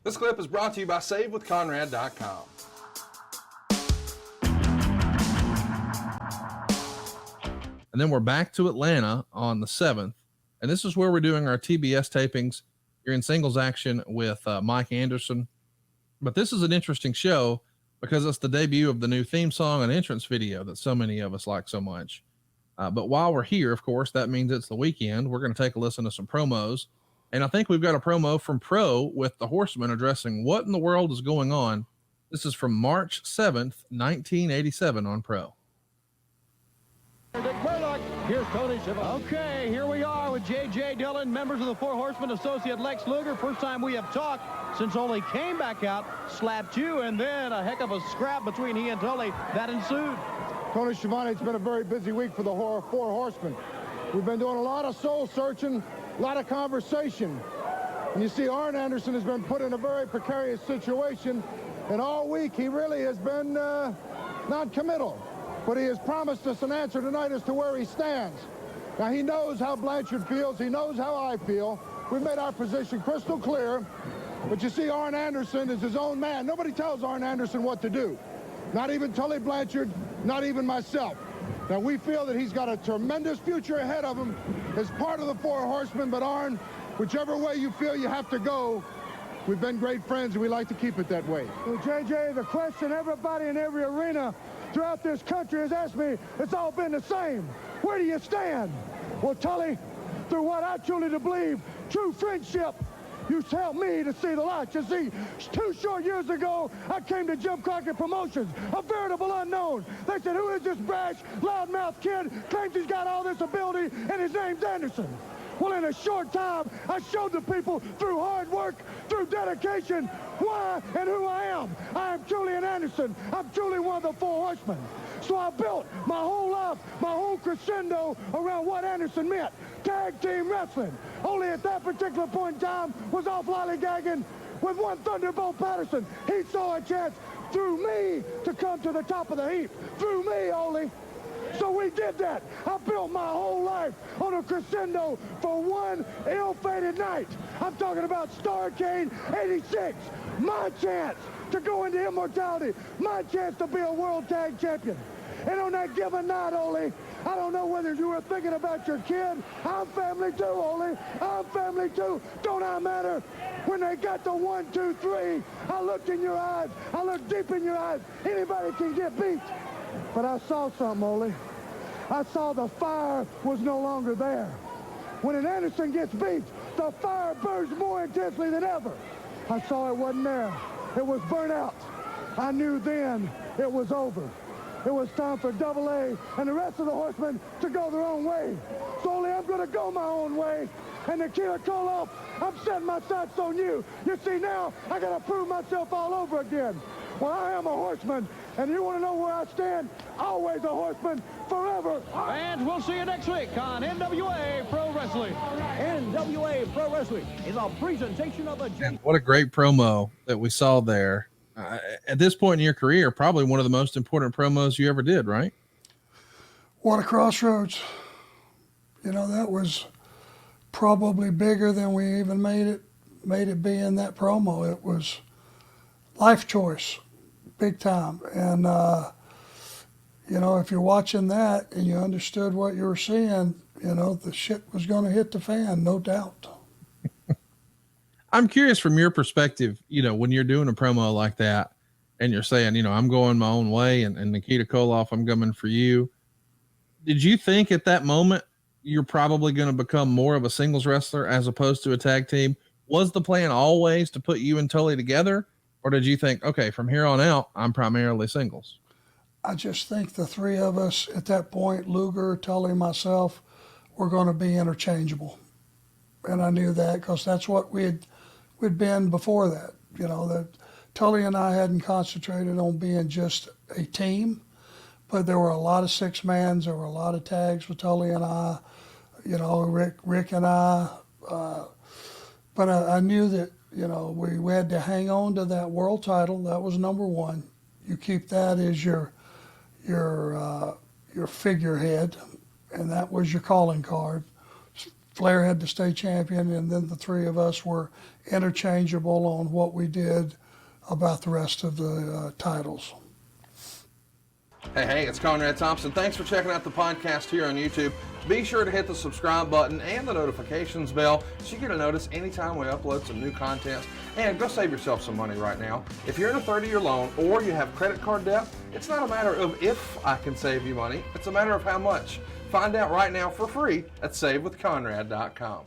This clip is brought to you by SaveWithConrad.com. And then we're back to Atlanta on the 7th. And this is where we're doing our TBS tapings. You're in singles action with Mike Anderson. But this is an interesting show because it's the debut of the new theme song and entrance video that so many of us like so much. But while we're here, of course, that means it's the weekend. We're going to take a listen to some promos. And I think we've got a promo from Pro with the Horsemen addressing what in the world is going on. This is from March 7th, 1987 on Pro. Here's Tony Schiavone. Okay, here we are with J.J. Dillon, members of the Four Horsemen, associate Lex Luger. First time we have talked since Ole came back out, slapped you, and then a heck of a scrap between he and Tully that ensued. Tony Schiavone, it's been a very busy week for the Four Horsemen. We've been doing a lot of soul searching, a lot of conversation. And you see, Arn Anderson has been put in a very precarious situation, and all week he really has been non-committal. But he has promised us an answer tonight as to where he stands. Now, he knows how Blanchard feels. He knows how I feel. We've made our position crystal clear. But you see, Arn Anderson is his own man. Nobody tells Arn Anderson what to do. Not even Tully Blanchard, not even myself. Now, we feel that he's got a tremendous future ahead of him as part of the Four Horsemen. But, Arn, whichever way you feel you have to go, we've been great friends, and we like to keep it that way. Well, J.J., the question everybody in every arena throughout this country has asked me, it's all been the same. Where do you stand? Well, Tully, through what I truly believe, true friendship, you helped me to see the light. You see, 2 short years ago, I came to Jim Crockett Promotions, a veritable unknown. They said, who is this brash, loudmouth kid, claims he's got all this ability, and his name's Anderson. Well, in a short time, I showed the people through hard work, through dedication, why and who I am. I am truly an Anderson. I'm truly one of the Four Horsemen. So I built my whole life, my whole crescendo around what Anderson meant. Tag team wrestling. Only at that particular point in time was off lollygagging with one Thunderbolt Patterson. He saw a chance through me to come to the top of the heap. Through me, Ole. So we did that. I built my whole life on a crescendo for one ill-fated night. I'm talking about Starrcade 86. My chance to go into immortality. My chance to be a world tag champion. And on that given night, Ole, I don't know whether you were thinking about your kid. I'm family too, Ole. I'm family too. Don't I matter? When they got the 1, 2, 3, I looked in your eyes. I looked deep in your eyes. Anybody can get beat. But I saw something, Ole. I saw the fire was no longer there. When an Anderson gets beat, the fire burns more intensely than ever. I saw it wasn't there. It was burnt out. I knew then it was over. It was time for Double A and the rest of the Horsemen to go their own way. So, Ole, I'm going to go my own way. And Nikita Koloff, I'm setting my sights on you. You see, now I got to prove myself all over again. Well, I am a Horseman, and you want to know where I stand? Always a Horseman, forever. And we'll see you next week on NWA Pro Wrestling. NWA Pro Wrestling is a presentation of a... And what a great promo that we saw there. At this point in your career, probably one of the most important promos you ever did, right? What a crossroads. You know, that was probably bigger than we even made it be in that promo. It was life choice, big time. And, you know, if you're watching that and you understood what you were seeing, you know, the shit was going to hit the fan, no doubt. I'm curious from your perspective, you know, when you're doing a promo like that and you're saying, you know, I'm going my own way and Nikita Koloff, I'm coming for you. Did you think at that moment you're probably going to become more of a singles wrestler as opposed to a tag team? Was the plan always to put you and Tully together? Or did you think, okay, from here on out, I'm primarily singles? I just think the three of us at that point, Luger, Tully, myself, were going to be interchangeable. And I knew that because that's what we'd been before that. You know, that Tully and I hadn't concentrated on being just a team, but there were a lot of six-mans, there were a lot of tags with Tully and I, you know, Rick and I. But I knew that, you know, we had to hang on to that world title. That was number one. You keep that as your figurehead, and that was your calling card. Flair had the state champion, and then the three of us were interchangeable on what we did about the rest of the titles. Hey, it's Conrad Thompson. Thanks for checking out the podcast here on YouTube. Be sure to hit the subscribe button and the notifications bell so you get a notice anytime we upload some new content. And go save yourself some money right now. If you're in a 30-year loan or you have credit card debt, it's not a matter of if I can save you money. It's a matter of how much. Find out right now for free at SaveWithConrad.com.